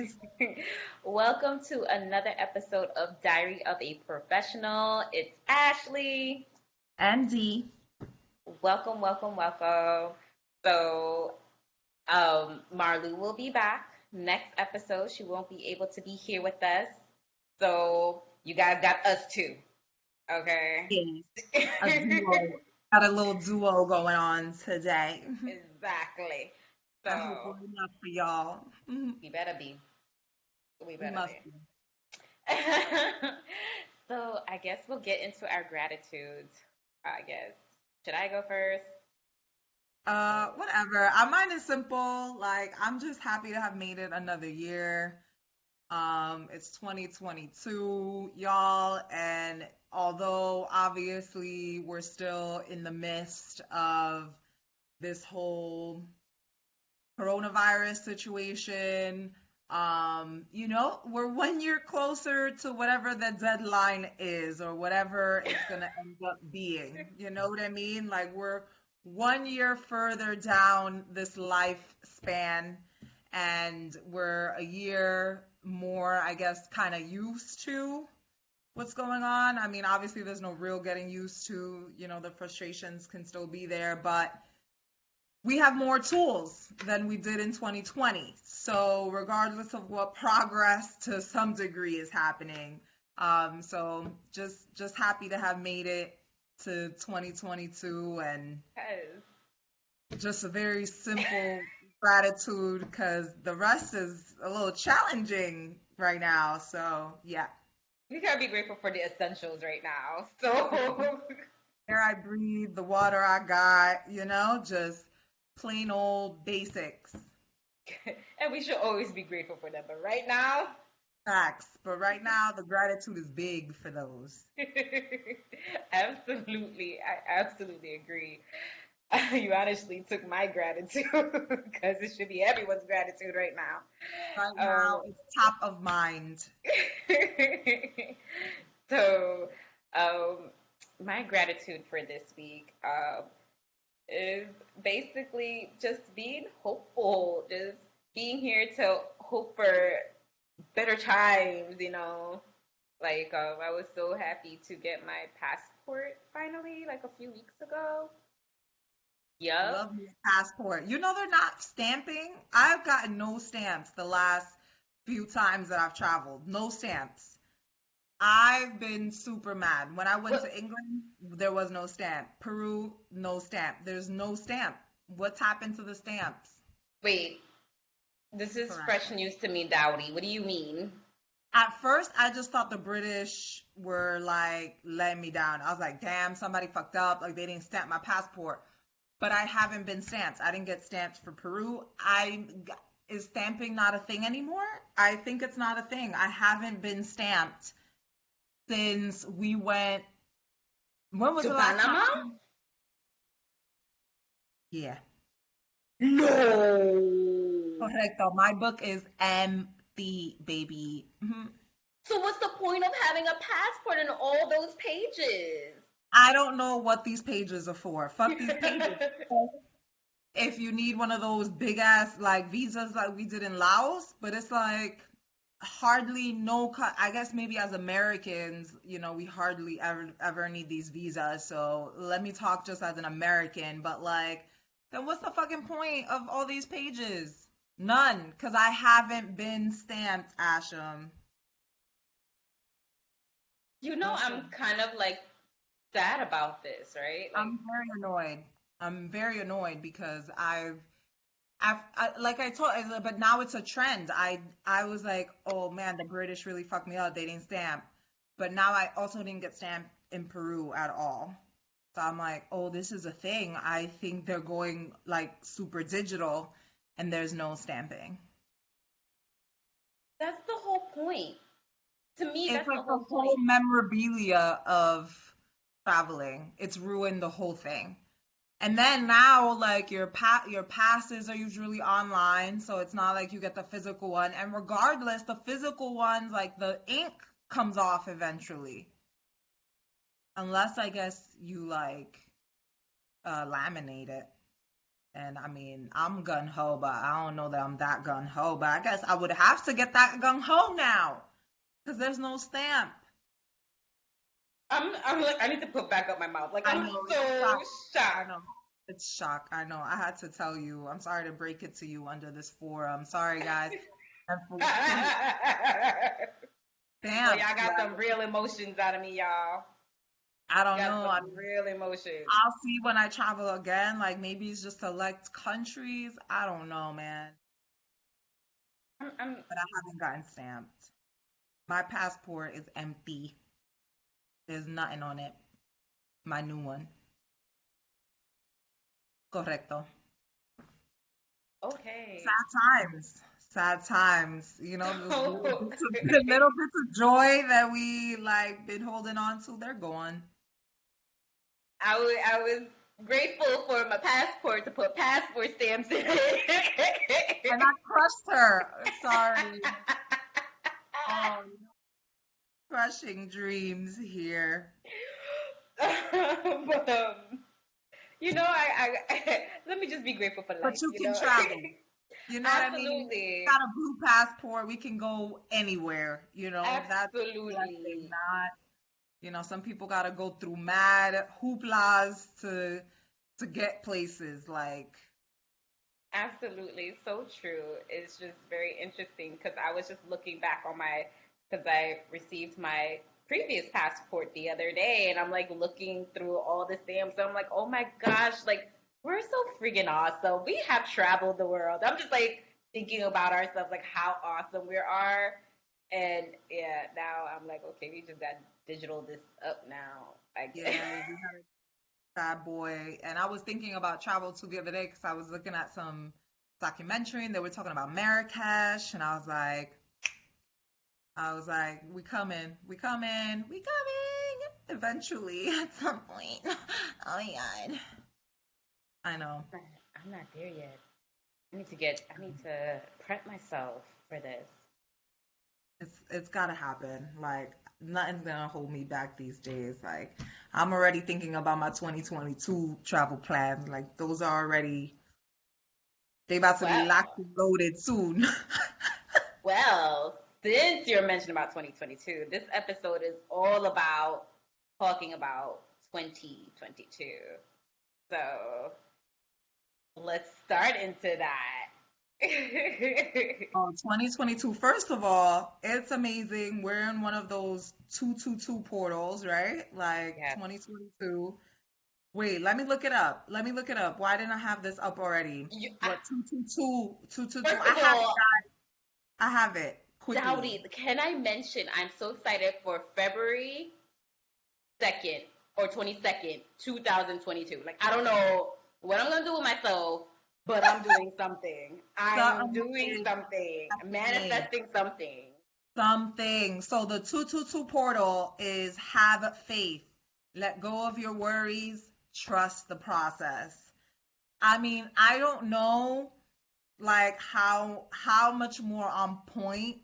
ladies. Welcome to another episode of Diary of a Professional. It's Ashley. Andy. Welcome, welcome, welcome. So, Marlou will be back next episode. She won't be able to be here with us. So, you guys got us too. Okay. Yes, a duo. Got a little duo going on today. Exactly. I hope So, we're enough for y'all. we better be. We We better must be. be. So I guess we'll get into our gratitudes. I guess. Should I go first? Whatever. Mine is simple. Like, I'm just happy to have made it another year. It's 2022, y'all, and although obviously we're still in the midst of this whole coronavirus situation. We're 1 year closer to whatever the deadline is or whatever it's gonna end up being. You know what I mean? Like we're 1 year further down this lifespan and we're a year more, I guess, kind of used to what's going on. I mean, obviously there's no real getting used to, the frustrations can still be there, but we have more tools than we did in 2020. So regardless of what progress to some degree is happening, so just happy to have made it to 2022 and Because just a very simple gratitude because the rest is a little challenging right now. So yeah, we gotta be grateful for the essentials right now. So air I breathe, the water I got, just plain old basics. and we should always be grateful for them. But right now, Facts. But right now, the gratitude is big for those. absolutely, I absolutely agree. You honestly took my gratitude because it should be everyone's gratitude right Right now. now, it's top of mind. So, um, my gratitude for this week is basically just being hopeful, just being here to hope for better times. Like, I was so happy to get my passport finally, like a few weeks ago. Yup. Love me a passport. They're not stamping. I've gotten no stamps the last few times that I've traveled. No stamps. I've been super mad. When I went What? to England, there was no stamp. Peru, no stamp. There's no stamp. What's happened to the stamps? Wait, this is Correct. fresh news to me, Dowdy. What do you mean? At first, I just thought the British were like letting me down. I was like, damn, somebody fucked up. Like they didn't stamp my passport. But I haven't been stamped. I didn't get stamped for Peru. Is stamping not a thing anymore? I think it's not a thing. I haven't been stamped since we went. When was To the last Panama? time? Yeah, No. correcto. My book is empty, baby. So what's the point of having a passport in all those pages? I don't know what these pages are for. Fuck these pages. If you need one of those big ass like visas like we did in Laos, but it's like hardly I guess maybe as Americans, we hardly ever need these visas. So let me talk just as an American, but like then what's the fucking point of all these pages? None, because I haven't been stamped, Asham. No I'm shame. kind of like sad about this, right? Like, I'm very annoyed. I'm very annoyed because like I told, but now it's a trend. I was like, oh man, the British really fucked me up. They didn't stamp, but now I also didn't get stamped in Peru at all. So I'm like, oh, this is a thing. I think they're going like super digital, and there's no stamping. that's the whole point. To me, It's that's the like the whole whole point. memorabilia of traveling. It's ruined the whole thing. And then now, like your passes are usually online, so it's not like you get the physical one. And regardless, the physical ones, like the ink comes off eventually, unless I guess you like laminate it. And I mean, I'm gun ho, but I don't know that I'm that gun ho. But I guess I would have to get that gun ho now because there's no stamp. I'm like, I need to put back up my mouth. Like, I I'm know it's so shock. I shocked. know it's shock. I know. I had to tell you. I'm sorry to break it to you under this forum. Sorry, guys. And for Well, stamps, y'all got some like real emotions out of me, y'all. I don't Got know. I some mean, real emotions. I'll see when I travel again. Like maybe it's just select countries. I don't know, man. I'm But I haven't gotten stamped. My passport is empty. There's nothing on it. My new one. Correcto. okay. Sad times. Sad times. You know, those little bits of joy that we like been holding on to, they're gone. I was grateful for my passport to put passport stamps in And it. I crushed her. Sorry. Oh, crushing dreams here. But let me just be grateful for But life, you you can know. travel. You know what I mean? Absolutely. Got a blue passport. We can go anywhere. You know, that's a blessing. Absolutely. Not, some people gotta go through mad hooplas to get places. Like, Absolutely, so true. It's just very interesting because I was just looking back on because I received my previous passport the other day, and I'm like looking through all the stamps. And I'm like, oh my gosh, like we're so freaking awesome. We have traveled the world. I'm just like thinking about ourselves, like how awesome we are. And yeah, now I'm like, okay, we just got digital this up now. Like, yeah, we had a bad boy. And I was thinking about travel too the other day because I was looking at some documentary and they were talking about Marrakesh, and I was like, we coming eventually at some point. Oh my God. I know. I'm not there yet. I need to prep myself for this. It's gotta happen. Like nothing's gonna hold me back these days. Like I'm already thinking about my 2022 travel plans. Like those are already they about to be locked Well, and loaded soon. well, since you're mentioning about 2022, this episode is all about talking about 2022. So let's start into that. Oh, 2022. First of all, it's amazing. We're in one of those 222 portals, right? Like Yes. 2022. Wait, let me look it up. Let me look it up. Why didn't I have this up already? What 222? 222. First I of have it, all, guys. I have it quickly. Dowdy, can I mention I'm so excited for February 2nd or 22nd, 2022. Like, I don't know what I'm going to do with myself, but I'm doing something. I'm doing Something something, happening. manifesting something. Something. So the 222 portal is have faith. Let go of your worries. Trust the process. I mean, I don't know like how much more on point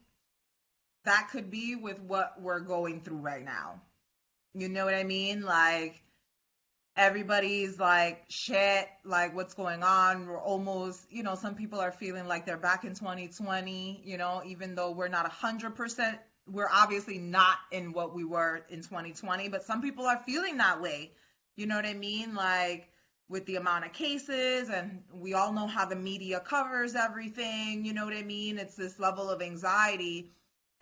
that could be with what we're going through right now. You know what I mean? Like everybody's like shit, like what's going on? We're almost, some people are feeling like they're back in 2020, even though we're not 100%, we're obviously not in what we were in 2020, but some people are feeling that way. You know what I mean? Like with the amount of cases, and we all know how the media covers everything, you know what I mean? It's this level of anxiety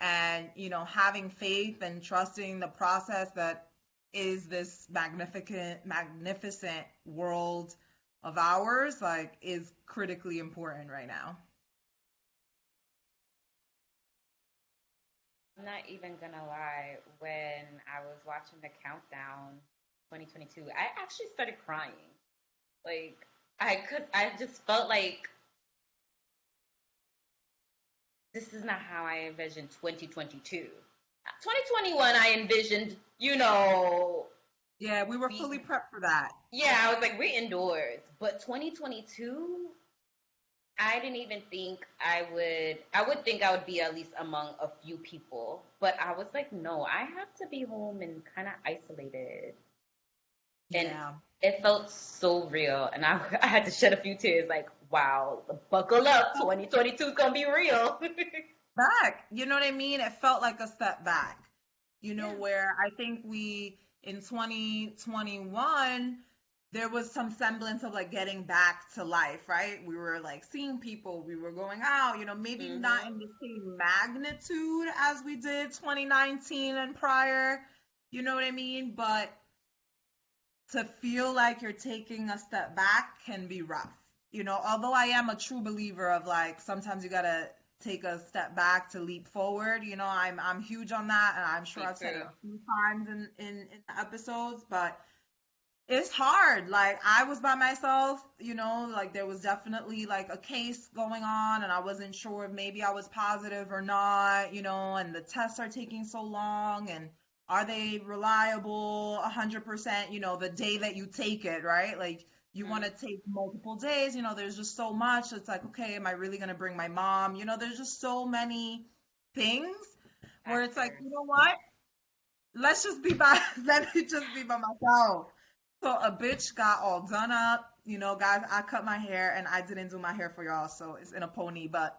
and, having faith and trusting the process that is this magnificent world of ours, like, is critically important right now. I'm not even going to lie. When I was watching the countdown 2022, I actually started crying. Like, I just felt like this is not how I envisioned 2022. 2021, I envisioned, Yeah, we were fully prepped for that. yeah, I was like, we're indoors. But 2022, I didn't even think I would think I would be at least among a few people. But I was like, no, I have to be home and kind of isolated. And Yeah. it felt so real. And I had to shed a few tears like, wow, buckle up. 2022 is going to be real. Back. You know what I mean? It felt like a step back. Yeah. Where I think we in 2021 there was some semblance of like getting back to life, right? We were like seeing people, we were going out, maybe not in Hmm. the same magnitude as we did 2019 and prior, you know what I mean? But to feel like you're taking a step back can be rough. Although I am a true believer of like sometimes you gotta take a step back to leap forward. I'm huge on that, and I'm sure Me I've said it too. a few times in the episodes, but it's hard. Like I was by myself, like there was definitely like a case going on, and I wasn't sure if maybe I was positive or not, and the tests are taking so long, and are they reliable 100%, the day that you take it, right? Like you want Hmm. to take multiple days, there's just so much. It's like, okay, am I really going to bring my mom? There's just so many things where it's like, Factors. you know what? Let's just be by, let me just be by myself. So a bitch got all done up. Guys, I cut my hair and I didn't do my hair for y'all, so it's in a pony, but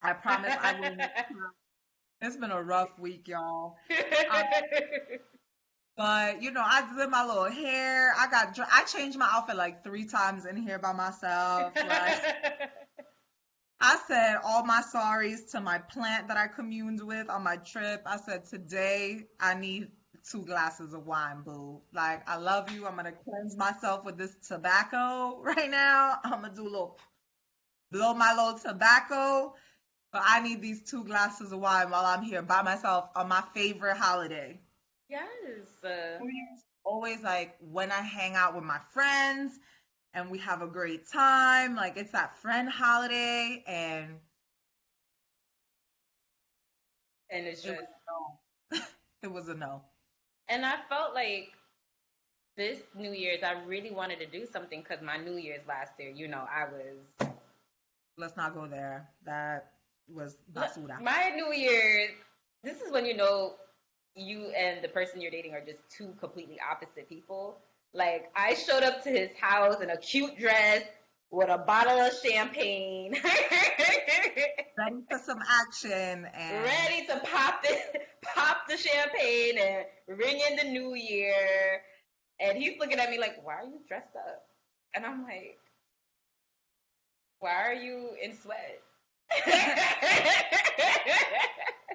I promise I will next time. It's been a rough week, y'all. Um, but I did my little hair. I changed my outfit like 3 times in here by myself. Like I said all my sorries to my plant that I communed with on my trip. I said today I need 2 glasses of wine, boo. Like I love you. I'm gonna cleanse myself with this tobacco right now. I'm gonna do a little blow my little tobacco, but I need these 2 glasses of wine while I'm here by myself on my favorite holiday. Yes. New Year's always like when I hang out with my friends and we have a great time. Like it's that friend holiday, and And it's it was just, a no. It was a no. and I felt like this New Year's, I really wanted to do something because my New Year's last year, I was Let's not go there. That was basura. my New Year's. This is when you and the person you're dating are just two completely opposite people. Like I showed up to his house in a cute dress with a bottle of champagne, Ready for some action and ready to pop the champagne and ring in the new year. And he's looking at me like, "Why are you dressed up?" And I'm like, "Why are you in sweat?"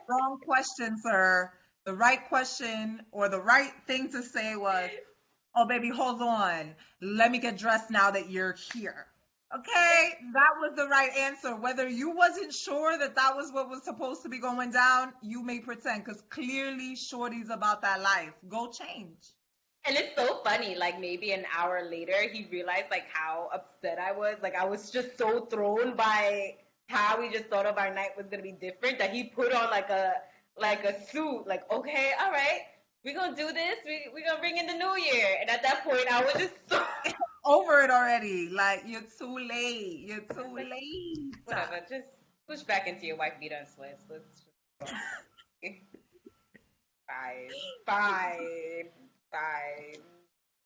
wrong question, sir. The right question or the right thing to say was, "Oh, baby, hold on. Let me get dressed now that you're here." Okay, that was the right answer. Whether you wasn't sure that that was what was supposed to be going down, you may pretend because clearly Shorty's about that life. Go change. And it's so funny, like maybe an hour later, he realized like how upset I was. Like I was just so thrown by how we just thought of our night was gonna be different that he put on like a suit. Like okay, all right, we're gonna do this. We're gonna bring in the new year. And at that point, I was just so Over it already. Like you're too late. You're I was too like, late. whatever, just push back into your wife beater and sweats. Let's just go. Fine, fine, fine.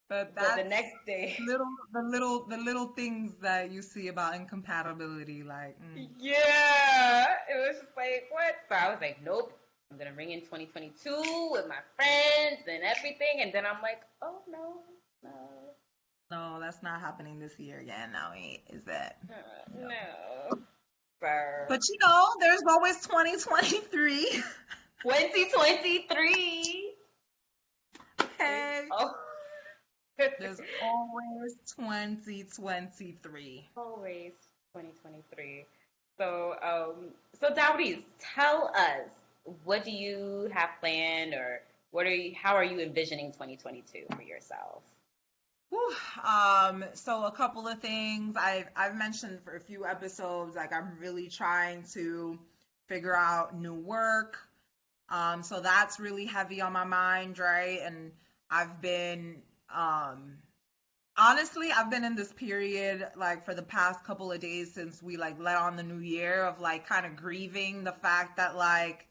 But But the that's next day, the little things that you see about incompatibility. Like, yeah, it was just like, what? So I was like, nope, I'm gonna ring in 2022 with my friends and everything. And then I'm like, oh no, no, no, that's not happening this year. Yeah, no, is that? No. no. So But there's always 2023. 2023 is Okay. oh, There's always 2023. always 2023. So Dowdies, tell us, what do you have planned, or how are you envisioning 2022 for yourself? Whew. So a couple of things I've mentioned for a few episodes, like I'm really trying to figure out new work. So that's really heavy on my mind, right? And I've been honestly, I've been in this period like for the past couple of days since we like let on the new year of like kind of grieving the fact that like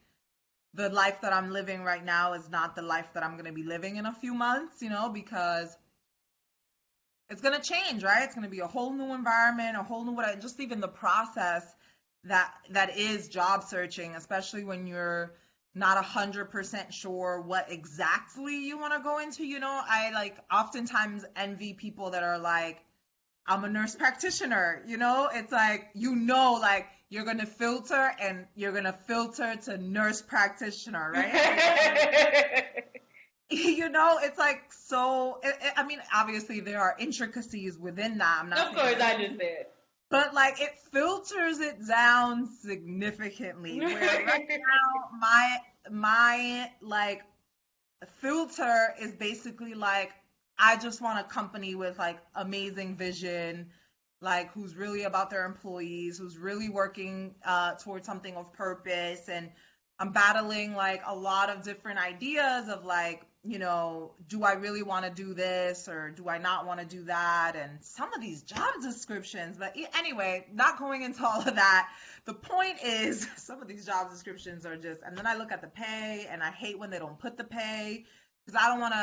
the life that I'm living right now is not the life that I'm going to be living in a few months, because it's gonna change, right? It's gonna be a whole new environment, a whole new what, just even the process that is job searching, especially when you're not 100% sure what exactly you want to go into. I like oftentimes envy people that are like, I'm a nurse practitioner, it's like, like you're gonna filter and you're gonna filter to nurse practitioner, right? It's like, so I mean, obviously there are intricacies within that. I'm not Of saying course, that, I just did. but like it filters it down significantly. Where right now my like filter is basically like, I just want a company with like amazing vision, like who's really about their employees, who's really working towards something of purpose. And I'm battling like a lot of different ideas of like, do I really want to do this or do I not want to do that? And some of these job descriptions, but anyway, not going into all of that. The point is, some of these job descriptions are just, and then I look at the pay and I hate when they don't put the pay because I don't want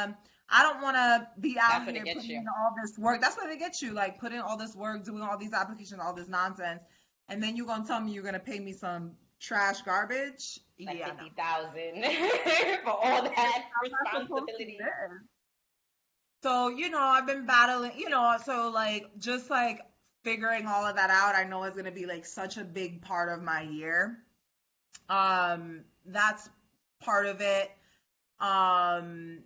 to be out That's what here it gets putting you. in all this work. That's what they get you, like putting all this work, doing all these applications, all this nonsense, and then you're gonna tell me you're gonna pay me some trash garbage? Like Yeah, no. 50,000 for all that I'm not supposed to responsibility. live. So, I've been battling, so like just like figuring all of that out, I know is gonna be like such a big part of my year. That's part of it. Um,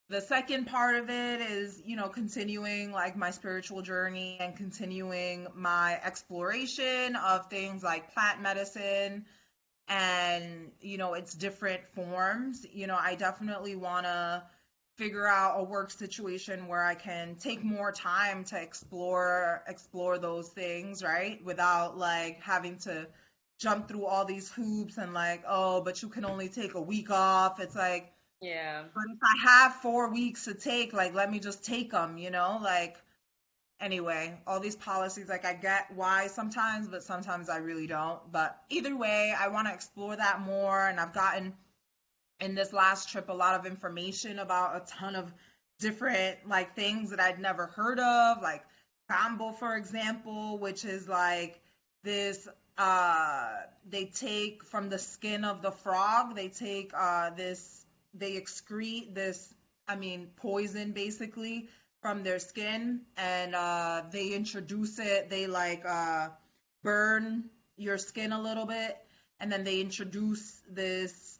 the second part of it is, continuing like my spiritual journey and continuing my exploration of things like plant medicine and, its different forms. I definitely want to figure out a work situation where I can take more time to explore those things, right? Without like having to jump through all these hoops and like, oh, but you can only take a week off. It's like, Yeah, but if I have 4 weeks to take, like, let me just take them, Like, anyway, all these policies, like, I get why sometimes, but sometimes I really don't. But either way, I want to explore that more. And I've gotten in this last trip a lot of information about a ton of different, like, things that I'd never heard of, like Kambo, for example, which is like this. They take from the skin of the frog, they take they excrete this, I mean, poison basically from their skin, and they introduce it. They like burn your skin a little bit, and then they introduce this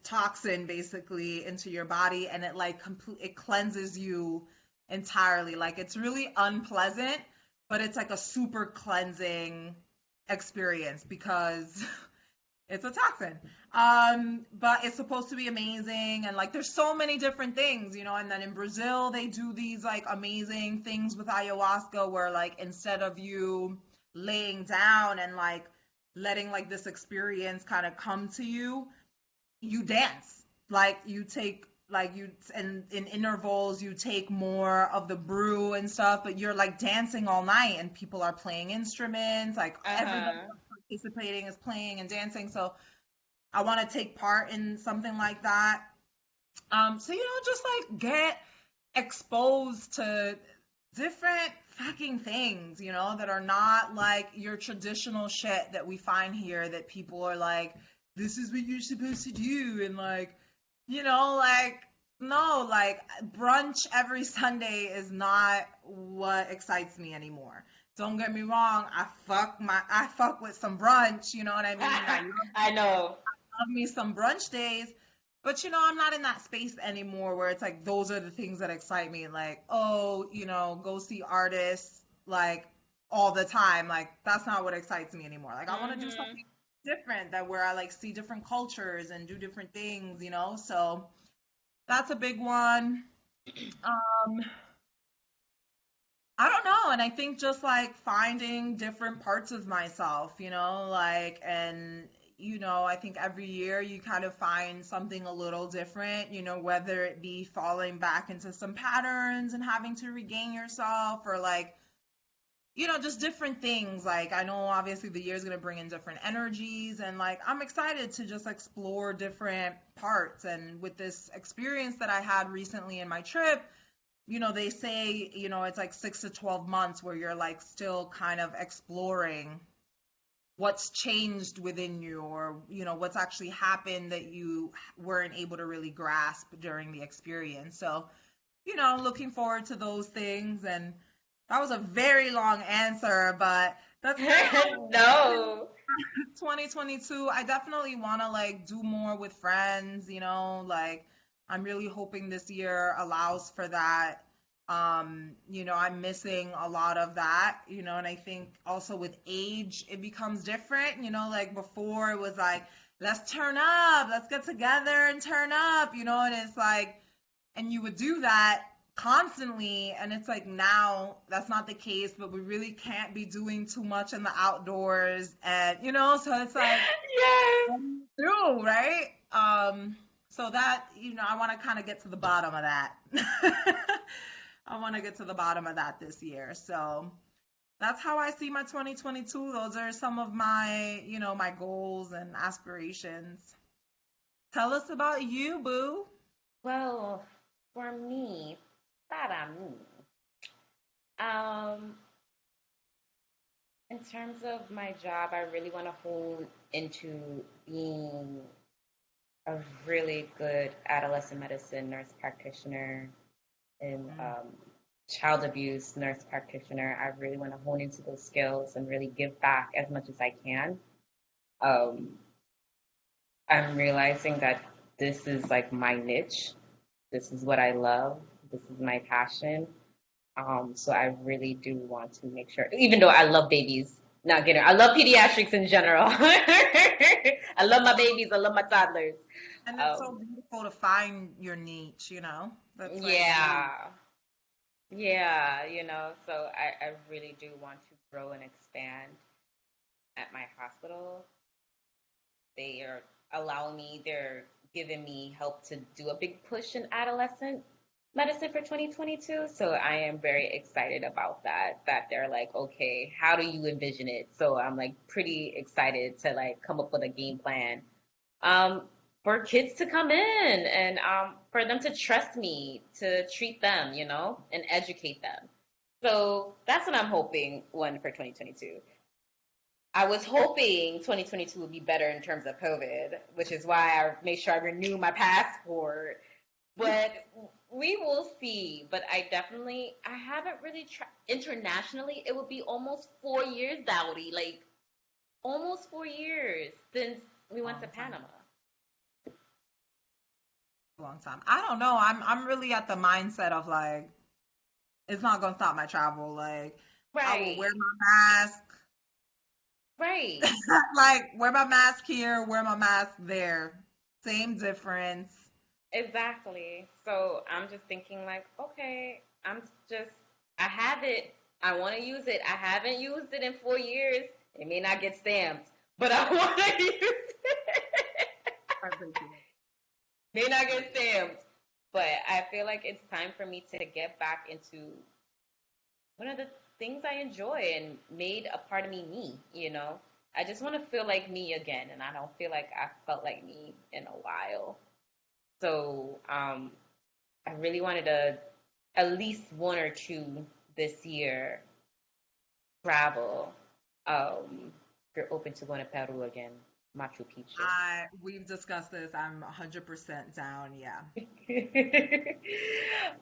toxin basically into your body, and it like it cleanses you entirely. Like it's really unpleasant, but it's like a super cleansing experience because it's a toxin. But it's supposed to be amazing, and like there's so many different things, and then in Brazil they do these like amazing things with ayahuasca where like instead of you laying down and like letting like this experience kind of come to you, you dance. Like you take like you and in intervals you take more of the brew and stuff, but you're like dancing all night and people are playing instruments, like everybody uh-huh. that's participating is playing and dancing. So I want to take part in something like that. So just like get exposed to different fucking things, that are not like your traditional shit that we find here that people are like, this is what you're supposed to do. And like, like, no, like brunch every Sunday is not what excites me anymore. Don't get me wrong. I fuck with some brunch, you know what I mean? I know. Love me some brunch days. But I'm not in that space anymore where it's like those are the things that excite me. Like, oh, go see artists like all the time. Like that's not what excites me anymore. Like I want to do Hmm. something different, that where I like see different cultures and do different things. So that's a big one. Um, I don't know. And I think just like finding different parts of myself, like, and, I think every year you kind of find something a little different, whether it be falling back into some patterns and having to regain yourself or like, just different things. Like, I know obviously the year is going to bring in different energies, and like, I'm excited to just explore different parts. And with this experience that I had recently in my trip, they say, it's like 6 to 12 months where you're like still kind of exploring what's changed within you, or what's actually happened that you weren't able to really grasp during the experience. So looking forward to those things. And that was a very long answer, but that's kind of how No. 2022. I definitely want to like do more with friends, like I'm really hoping this year allows for that. I'm missing a lot of that, and I think also with age it becomes different, like before it was like, let's turn up, let's get together and turn up, and it's like, and you would do that constantly, and it's like now that's not the case, but we really can't be doing too much in the outdoors, and so it's like, Yes. what do you do, right? So that, I want to kind of get to the bottom of that. I want to get to the bottom of that this year. So that's how I see my 2022. Those are some of my, my goals and aspirations. Tell us about you, boo. Well, for me, para mí, um, in terms of my job, I really want to hone into being a really good adolescent medicine nurse practitioner and Mm. child abuse nurse practitioner. I really want to hone into those skills and really give back as much as I can. Um, I'm realizing that this is like my niche. This is what I love. This is my passion. So I really do want to make sure, even though I love babies, not getting, I love pediatrics in general. I love my babies. I love my toddlers. And it's so Um, beautiful to find your niche, That's like really yeah, yeah, so I really do want to grow and expand at my hospital. They are allowing me, they're giving me help to do a big push in adolescent medicine for 2022. So I am very excited about that, that they're like, okay, how do you envision it? So I'm like pretty excited to like come up with a game plan um, for kids to come in and for them to trust me to treat them, and educate them. So that's what I'm hoping one for 2022. I was hoping 2022 would be better in terms of COVID, which is why I made sure I renew my passport. But we will see. But I haven't really tried internationally. It would be almost 4 years, Dowdy. Like almost 4 years since we a went to long time. Panama. A long time. I don't know. I'm really at the mindset of like, it's not gonna stop my travel. Like, I will wear Right, my mask. right. Like, wear my mask here, wear my mask there. Same difference. Exactly. So I'm just thinking like, okay, just I have it. I want to use it. I haven't used it in 4 years. It may not get stamped, but I want to use it. I appreciate it. May not But get stamped, but I feel like it's time for me to get back into one of the things I enjoy and made a part of me. I just want to feel like me again, and I don't feel like I felt like me in a while. So, I really wanted to at least one or two this year travel. If you're open to going to Peru again, Machu Picchu. we've discussed this. I'm 100% down. Yeah.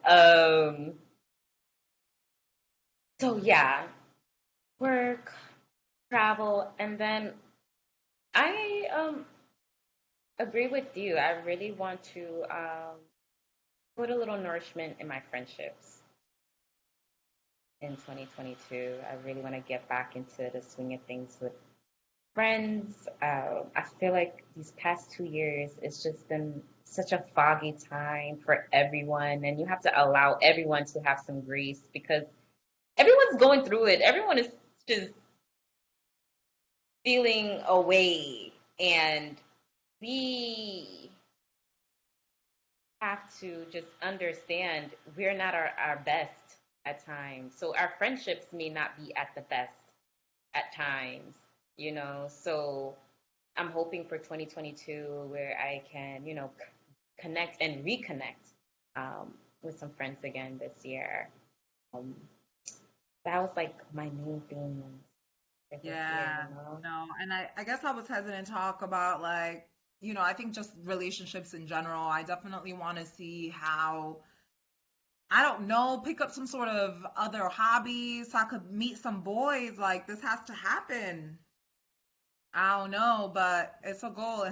um, so yeah, work, travel, and then I agree with you. I really want to put a little nourishment in my friendships in 2022. I really want to get back into the swing of things with friends. I feel like these past 2 years, it's just been such a foggy time for everyone, and you have to allow everyone to have some grace because everyone's going through it. Everyone is just feeling away, and we have to just understand we're not our best at times. So our friendships may not be at the best at times, So I'm hoping for 2022 where I can, connect and reconnect with some friends again this year. Um, that was like my main thing for this year, Yeah, you know? no, and I guess I was hesitant to talk about like, I think just relationships in general. I definitely want to see how, I don't know, pick up some sort of other hobbies so I could meet some boys. Like this has to happen. I don't know, but it's a goal.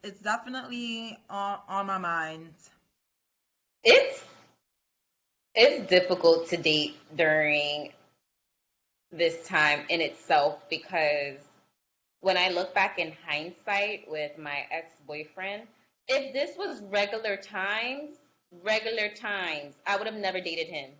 It's definitely on my mind. It's it's difficult to date during this time in itself because when I look back in hindsight with my ex-boyfriend, if this was regular times, I would have never dated him.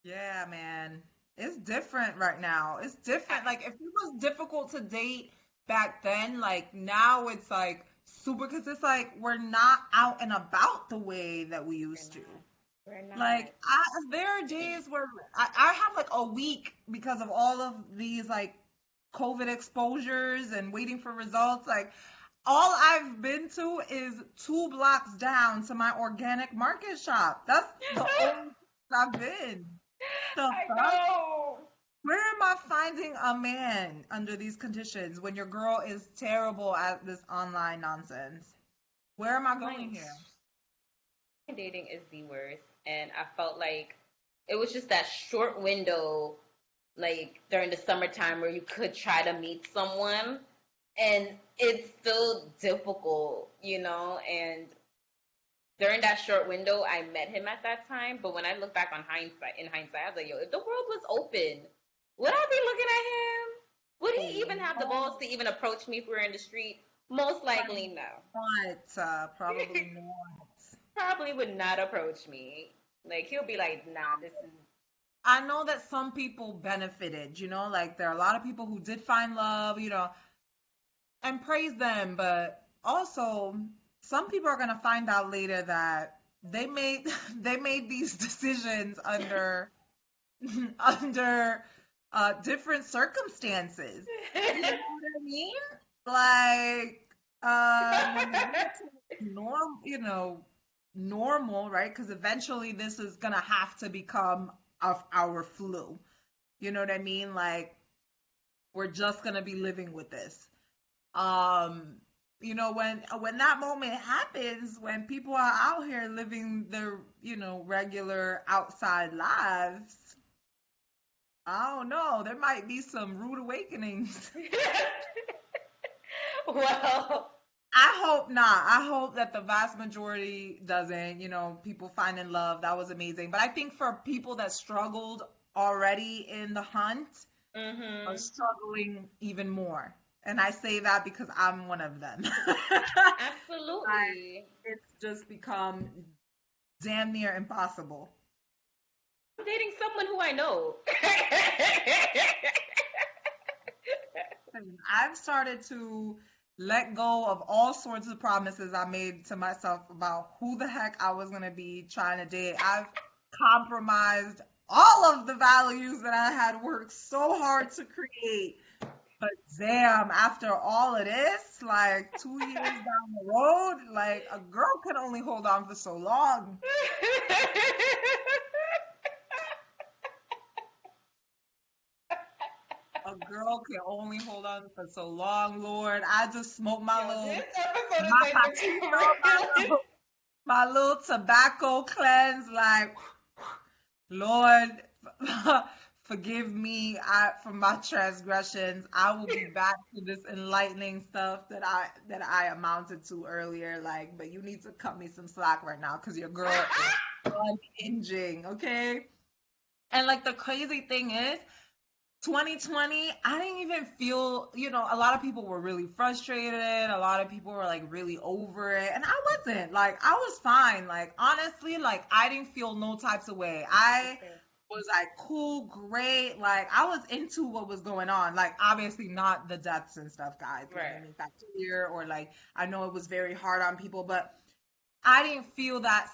Yeah, man. It's different right now. It's different. Like if it was difficult to date back then, like now it's like super because it's like we're not out and about the way that we We're used to. not. We're not. Like there are days where I have like a week because of all of these like COVID exposures and waiting for results. Like all I've been to is 2 blocks down to my organic market shop. That's the only place I've been. The I fuck? know. Where am I finding a man under these conditions when your girl is terrible at this online nonsense? Where am I going Online here? dating is the worst, and I felt like it was just that short window, like during the summertime, where you could try to meet someone, and it's still difficult, you know. And during that short window, I met him at that time. But when I look back on hindsight, in hindsight, I was like, yo, if the world was open, would I be looking at him? Would he Oh even have the balls no. to even approach me if we were in the street? Most likely, no. Not, probably not. Probably would not approach me. Like he'll be like, nah, this is I know that some people benefited, like there are a lot of people who did find love, and praise them, but also some people are gonna find out later that they made they made these decisions under under different circumstances. You know what I mean? Like when we get to normal, right? Because eventually this is gonna have to become of our flu. You know what I mean? Like we're just gonna be living with this. Um, when that moment happens, when people are out here living their, regular outside lives, I don't know, there might be some rude awakenings. well, I hope not. I hope that the vast majority doesn't, people finding love. That was amazing. But I think for people that struggled already in the hunt are hmm struggling even more. And I say that because I'm one of them. Like, absolutely. it's just become damn near impossible. I'm dating someone who I know. And I've started to let go of all sorts of promises I made to myself about who the heck I was going to be trying to date. I've compromised all of the values that I had worked so hard to create. But damn, after all of this, like 2 years down the road, like a girl can only hold on for so long. A girl can only hold on for so long, Lord. I just smoked my Yo, little this episode is my not even patito, recorded. my little tobacco cleanse, like Lord, forgive me for my transgressions. I will be back to this enlightening stuff that I amounted to earlier. Like, but you need to cut me some slack right now because your girl is unhinging, okay? And like the crazy thing is, 2020, I didn't even feel, a lot of people were really frustrated. A lot of people were like really over it. And I wasn't. Like, I was fine. Like, honestly, like, I didn't feel no types of way. I Okay. was like, cool, great. Like, I was into what was going on. Like, obviously, not the deaths and stuff, guys. Let me Right. make that clear. Or, like, I know it was very hard on people, but I didn't feel that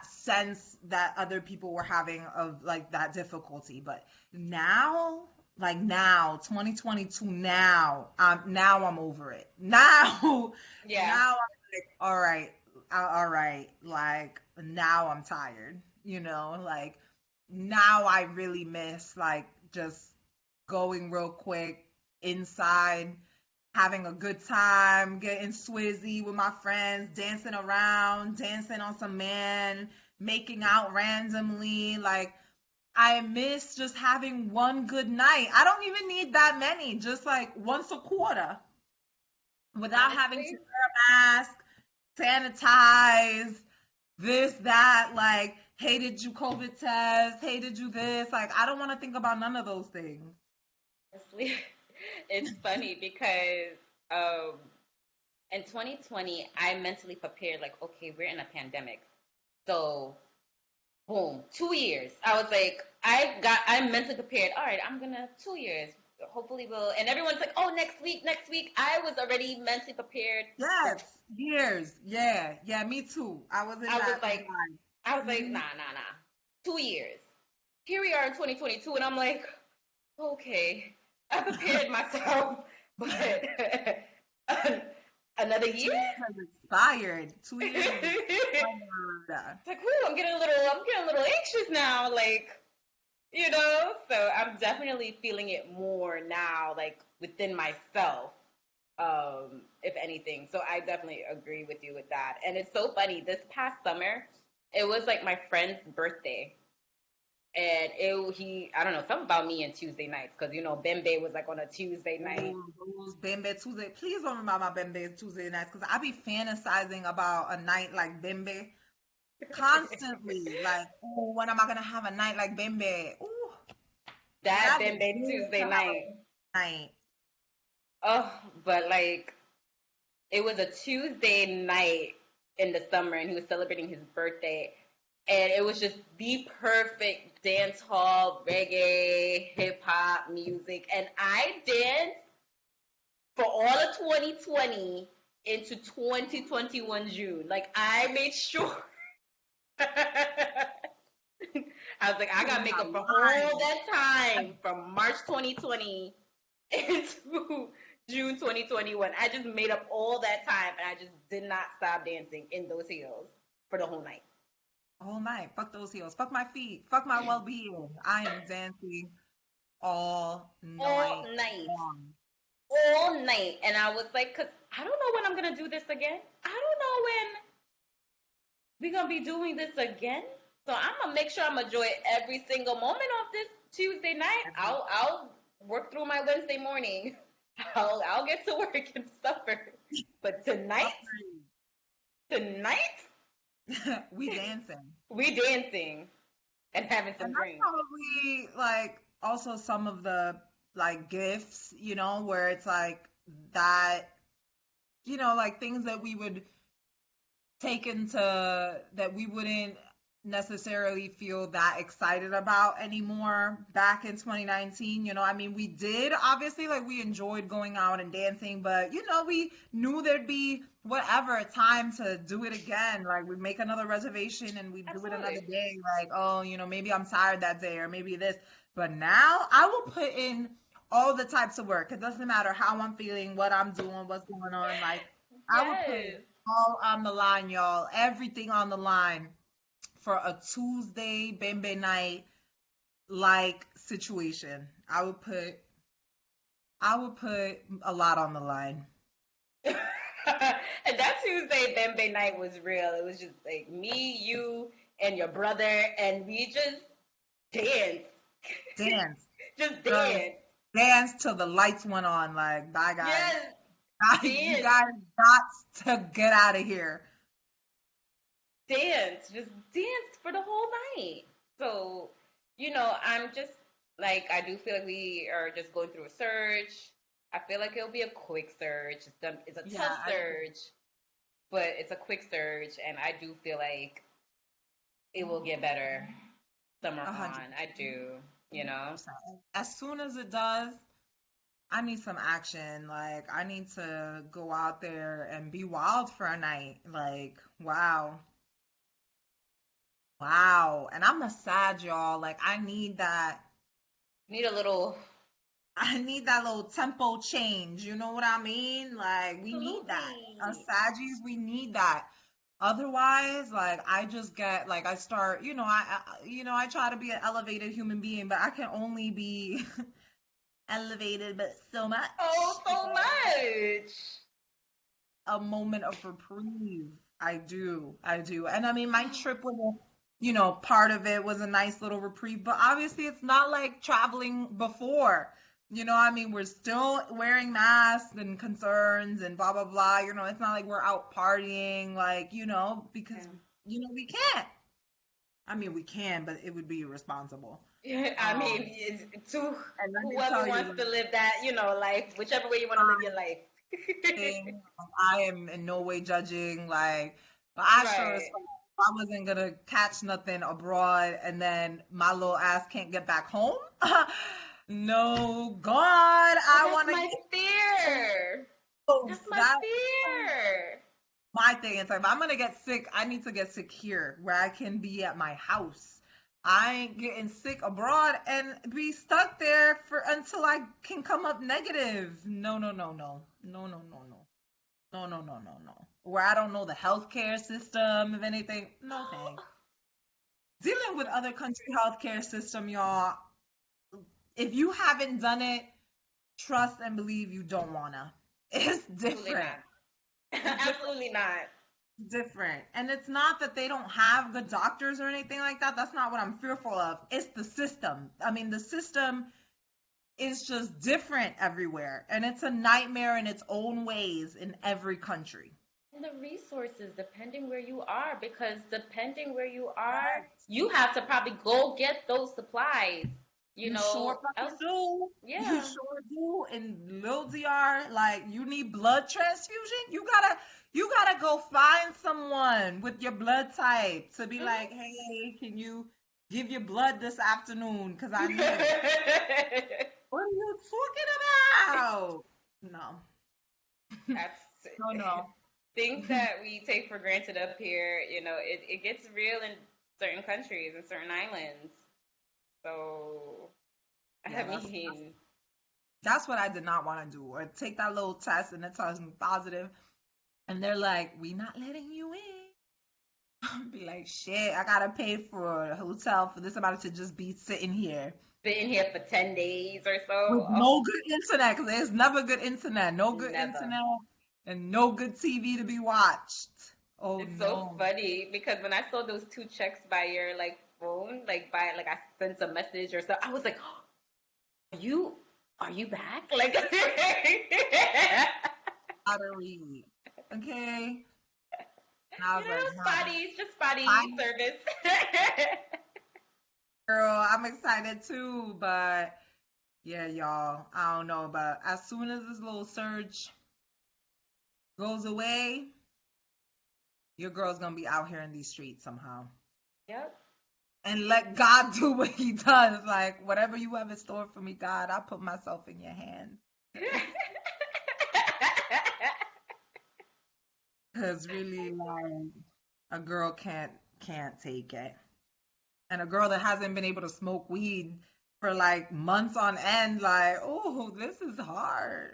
sense that other people were having of like that difficulty. But now, like now, 2022, now I'm over it. Now, Yeah. now I'm like, all right. all right, like now I'm tired, like now I really miss like just going real quick inside, having a good time, getting swizzy with my friends, dancing around, dancing on some man, making out randomly. Like, I miss just having one good night. I don't even need that many, just like once a quarter without having to Honestly, wear a mask, sanitize, this, that. Like, hey, did you COVID test? Hey, did you this? Like, I don't want to think about none of those things. honestly, it's funny because um, in 2020, I mentally prepared like, okay, we're in a pandemic, so boom, 2 years. I was like, I'm mentally prepared. All right, I'm gonna 2 years. Hopefully we'll, and everyone's like, oh, next week, next week. I was already mentally prepared for. Yes, years. Yeah, yeah, me too. I was in I was that like, mind. nah, Hmm. nah, nah. 2 years. Here we are in 2022, and I'm like, okay, I prepared myself, but another Two year. years has expired. 2 years has It's expired. like, whoo, I'm getting a little anxious now. Like, so I'm definitely feeling it more now, like within myself, if anything. So I definitely agree with you with that. And it's so funny. This past summer, it was like my friend's birthday. And I don't know, something about me and Tuesday nights, because Bembe was like on a Tuesday night. Oh, those Bembe Tuesday. Please don't remember my Bembe Tuesday nights because I be fantasizing about a night like Bembe constantly. Like, oh, when am I gonna have a night like Bembe? Ooh, and That I would Bembe live Tuesday to have night. a night. Oh, but like it was a Tuesday night in the summer, and he was celebrating his birthday, and it was just the perfect dance hall reggae hip hop music, and I danced for all of 2020 into 2021 June. Like I made sure. I was like, I You're gotta make not up for all lying. that time from March 2020 into June 2021. I just made up all that time, and I just did not stop dancing in those heels for the whole night. All night. Fuck those heels. Fuck my feet. Fuck my well-being. I am dancing all All night night. long. All night. And I was like, because I don't know when I'm going to do this again. I don't know when we're going to be doing this again. So I'm going to make sure I'm enjoy every single moment of this Tuesday night. I'll work through my Wednesday morning. I'll get to work and suffer. But tonight, We dancing. we dancing and having And some that's drinks. probably like also some of the like gifts, where it's like that, like things that we would take into that we wouldn't necessarily feel that excited about anymore back in 2019. I mean, we did obviously, like, we enjoyed going out and dancing, but we knew there'd be whatever time to do it again. Like, we'd make another reservation and we'd do it another Absolutely. day. Like, oh, maybe I'm tired that day or maybe this. But now I will put in all the types of work. It doesn't matter how I'm feeling, what I'm doing, what's going on. Like, I would put it Yes. all on the line, y'all. Everything on the line for a Tuesday bembe night like situation. I would put a lot on the line. And that Tuesday Bembe night was real. It was just like me, you, and your brother, and we just danced. Dance. Just Girl, dance. dance till the lights went on. Like, bye guys. Yes, You dance, guys got to get out of here. dance, just dance for the whole night. So, I'm just like, I do feel like we are just going through a surge. I feel like it'll be a quick surge. It's a Yeah, tough I agree. surge, but it's a quick surge, and I do feel like it will get better summer A hundred on. I do, you know. percent. As soon as it does, I need some action. Like, I need to go out there and be wild for a night. Like, wow. Wow. And I'm a sad, y'all. Like, I need that. Need a little. I need that little tempo change. You know what I mean? Like, we need that. Us Absolutely. Saggies, we need that. Otherwise, like I just get like I start, I try to be an elevated human being, but I can only be elevated, but so Oh, much. so much. A moment of reprieve. I do. And I mean, my trip was part of it was a nice little reprieve, but obviously it's not like traveling before. I mean, we're still wearing masks and concerns and blah, blah, blah. It's not like we're out partying, like, because, we can't. I mean, we can, but it would be irresponsible. Yeah, I mean, Um, to and let me whoever tell you, wants to live that, life, whichever way you want to live your life. thing. I am in no way judging, like, but I sure as Right. fuck, I wasn't gonna catch nothing abroad and then my little ass can't get back home. No, God, Oh, I that's want to my get fear. close. That's my That fear. my thing. It's like if I'm gonna get sick, I need to get sick here where I can be at my house. I ain't getting sick abroad and be stuck there for until I can come up negative. No, no, no, no. No, no, no, no. No, no, no, no, no. Where I don't know the healthcare system, if anything. No thanks. Dealing with other country healthcare system, y'all. If you haven't done it, trust and believe you don't wanna. It's Absolutely different. not. It's different. Absolutely not. Different. And it's not that they don't have good doctors or anything like that. That's not what I'm fearful of. It's the system. I mean, the system is just different everywhere. And it's a nightmare in its own ways in every country. And the resources, depending where you are, because depending where you are, Correct. you have to probably go get those supplies, You sure else, fucking do. You yeah. sure do. In Lil DR, like you need blood transfusion. You gotta go find someone with your blood type to be like, Mhm. hey, can you give your blood this afternoon? Cause I need it. What are you talking about? No, That's no, no. things that we take for granted up here, it gets real in certain countries and certain islands. So, I Yeah, that's mean, that's what I did not want to do. Or take that little test and it tells me positive, and they're like, we not letting you in. Be like, shit, I gotta pay for a hotel for this amount to just be sitting here been here for 10 days or with so. Oh, no good internet because there's never good internet, no good never. internet, and no good TV to be watched. Oh It's so no. funny because when I saw those two checks by your phone, like I sent a message or so, I was like, are you back? Like, Gotta read. Okay. And I was like, nah. just spotty Hi, service. girl, I'm excited too, but yeah, y'all, I don't know. But as soon as this little surge goes away, your girl's gonna be out here in these streets somehow. Yep. And let God do what he does. Like, whatever you have in store for me, God, I put myself in your hands. Because really, like, a girl can't take it. And a girl that hasn't been able to smoke weed for like months on end, like, oh, this is hard.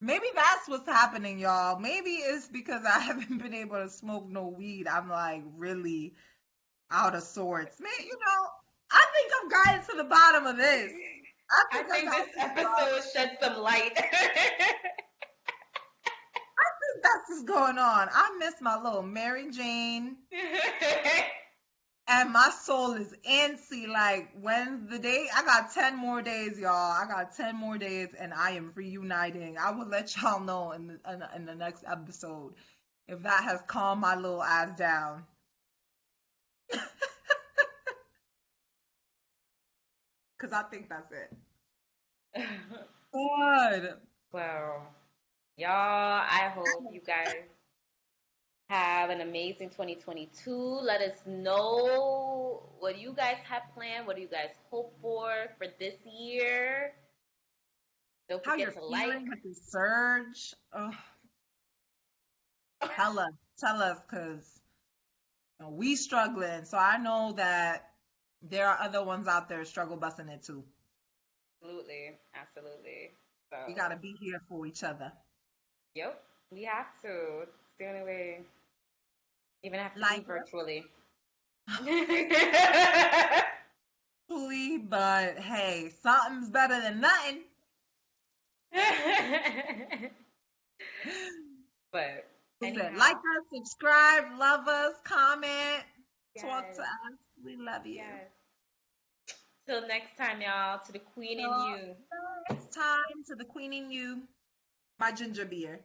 Maybe that's what's happening, y'all. Maybe it's because I haven't been able to smoke no weed. I'm like really out of sorts. Man, I think I've gotten to the bottom of this. I I think I've think gotten this to the bottom. episode shed some light. I think that's what's going on. I miss my little Mary Jane, and my soul is antsy. Like when the day I got 10 more days, y'all. I got 10 more days, and I am reuniting. I will let y'all know in the next episode if that has calmed my little ass down. Cause I think that's it. Good. Well, y'all, I hope you guys have an amazing 2022. Let us know what you guys have planned. What do you guys hope for this year? Don't How you're forget to feeling like. with the surge? Oh, tell us, cause we struggling. So I know that there are other ones out there struggle busting it too. Absolutely, absolutely. So, We gotta be here for each other. yep, we have to. It's the only way. Even have to be Like virtually. actually, but hey, something's better than nothing. But Who said like anyhow, us, subscribe, love us, comment, talk to yes, us. We love you. yes. Till next time, y'all, to the queen in So you. next time to the queen in you, my ginger beer.